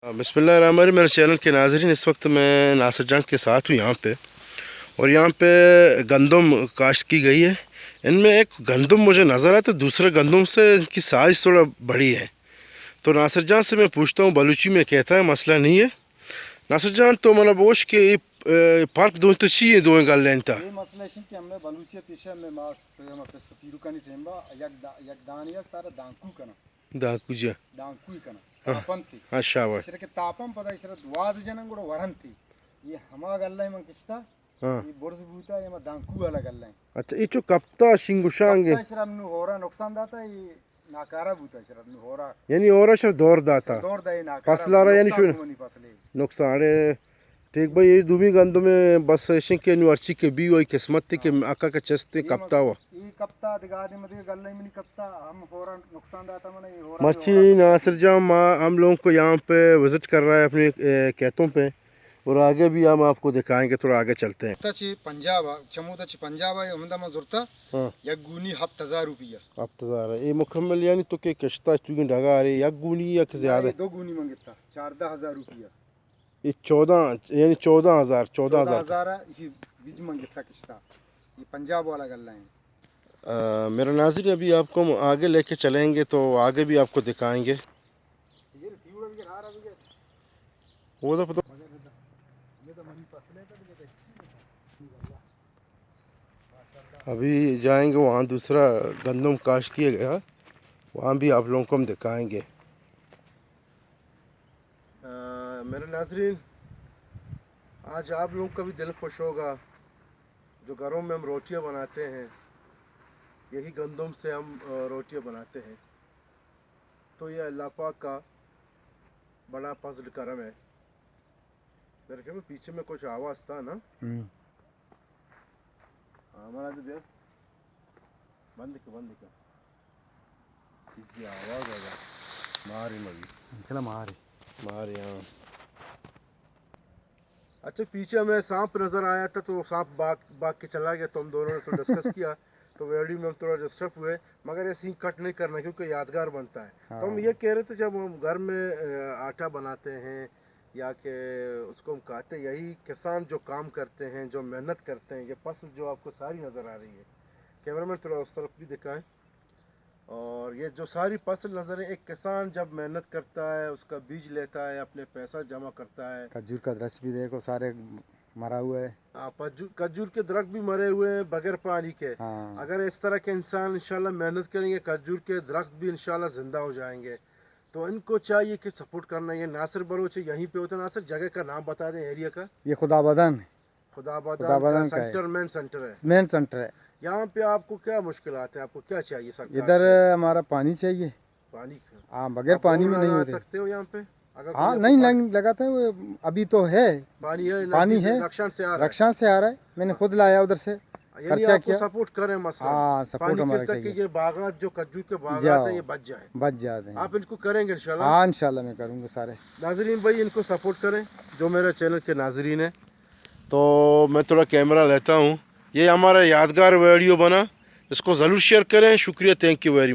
بسم اللہ الرحمن الرحیم. میرے چینل کے ناظرین، اس وقت میں ناصر جان کے ساتھ ہوں یہاں پہ، اور یہاں پہ گندم کاشت کی گئی ہے. ان میں ایک گندم مجھے نظر آتا ہے، دوسرے گندم سے ان کی سائز تھوڑا بڑی ہے. تو ناصر جان سے میں پوچھتا ہوں، بلوچی میں کہتا ہے مسئلہ نہیں ہے. ناصر جان تو مانا بوش کے فرق دو تو چیئے دو گل لینتا یہ مسئلہ ہے کہ ہمیں بلوچیت پیشہ میں ماس پیما پس سپیرو کنی ٹیمبا یک دانیاس تارا دانکو کنا دا کجا دانکوی کنا تاپن تھی ہاں شاباش. اسرے کے تاپن پتا اسرے دواد جنن گوڑا ورن تھی. یہ ہما گلہ من کشتا ہاں یہ برز بوتا یہ دانکو والا گلہ ہے. اچھا یہ جو کپتا شنگوشانگے کپتا اسرے ہم ہورا نقصان داتا یہ ناکارا بوتا اسرے ہم ہورا یعنی اور شر دور داتا دور دا یہ ناکارا فصلارا یعنی شو نقصان کو منی فصلے نقصان ٹھیک بھائی. یہ دومی گندم میں بس ایشن کے انورچی کے بھی ہوئی قسمت تھی کہ اکا کے چستے کپتا ہوا یہ کپتا دگا دے مدے گلہ منی کپتا ہم ہورا نقصان داتا منہ یہ ہورا مرچی ناصر جان ہم لوگوں کو یہاں پہ وزٹ کر رہا ہے اپنے کھیتوں پہ، اور آگے بھی ہم آپ کو دکھائیں گے. تھوڑا آگے چلتے ہیں. چی پنجاب چمودا چی پنجاب ہے ہمدا مزورتا ہاں یک گونی 7000 روپیہ 7000 ہے یہ مکمل، یعنی تو کہ کشتا چونکہ ڈگا آ رہی یک گونی یا زیادہ دو گونی منگتا 14000 روپیہ. یہ 14 یعنی 14000 14000 اسی بیج منگتا کشتا. یہ پنجاب والا گلہ ہے. میرا ناظرین ابھی آپ کو ہم آگے لے کے چلیں گے تو آگے بھی آپ کو دکھائیں گے. وہ تو پتہ ابھی جائیں گے وہاں دوسرا گندم کاشت کیا گیا، وہاں بھی آپ لوگوں کو ہم دکھائیں گے. میرے ناظرین، آج آپ لوگوں کا بھی دل خوش ہوگا. جو گھروں میں ہم روٹیاں بناتے ہیں یہی گندم سے ہم روٹیاں بناتے ہیں. تو یہ اللہ پاک کا بڑا فضل کرم ہے. میرے خیال میں پیچھے میں کچھ آواز تھا نا. ہمارا تو بند کا پیچھے آواز آگا ماری مگی ماری. ہاں اچھا، پیچھے ہمیں سانپ نظر آیا تھا تو سانپ باغ کے چلا گیا، تو ہم دونوں نے تو ڈسکس کیا تو ویڈیو میں ہم تھوڑا ڈسٹرب ہوئے، مگر یہ سین کٹ نہیں کرنا کیونکہ یادگار بنتا ہے. تو ہم یہ کہہ رہے تھے جب ہم گھر میں آٹا بناتے ہیں یا کہ اس کو ہم کہتے ہیں، یہی کسان جو کام کرتے ہیں، جو محنت کرتے ہیں، یہ فصل جو آپ کو ساری نظر آ رہی ہے، کیمرہ مین تھوڑا اس طرف بھی دکھائیں. اور یہ جو ساری فصل نظر ہے، ایک کسان جب محنت کرتا ہے، اس کا بیج لیتا ہے، اپنے پیسہ جمع کرتا ہے. کھجور کا درخت بھی دیکھو سارے مرا ہوا ہے. کھجور کے درخت بھی مرے ہوئے ہیں بغیر پانی کے. اگر اس طرح کے انسان انشاءاللہ محنت کریں گے، کھجور کے درخت بھی انشاءاللہ زندہ ہو جائیں گے. تو ان کو چاہیے کہ سپورٹ کرنا. یہ ناصر بلوچ یہیں پہ ہوتا ہے. ناصر جگہ کا نام بتا دیں، ایریا کا. یہ خدا بدن خدا بدن سینٹر مین سینٹر ہے. یہاں پہ آپ کو کیا مشکلات ہیں؟ آپ کو کیا چاہیے سرکار سے؟ ادھر ہمارا پانی چاہیے. پانی ہاں، بغیر پانی میں نہیں ہوتے. سکتے ہو یہاں پہ؟ ہاں نہیں لگاتے ہوئے ابھی تو ہے. پانی ہے رکشان سے آ رہا ہے. میں نے خود لایا ادھر سے. یعنی آپ کو سپورٹ کریں مسئلہ. ہاں سپورٹ پانی ہمارا تک کہ چاہیے. یہ باغات جو کھجور کے باغات ہیں یہ بچ جاتے ہیں. آپ ان کو کریں گے انشاءاللہ؟ ہاں انشاءاللہ میں کروں گا سارے. ناظرین بھائی، ان کو سپورٹ کریں جو میرے چینل کے ناظرین ہیں. تو میں تھوڑا کیمرہ لیتا ہوں. یہ ہمارا یادگار ویڈیو بنا، اس کو ضرور شیئر کریں. شکریہ، تھینک یو ویری مچ.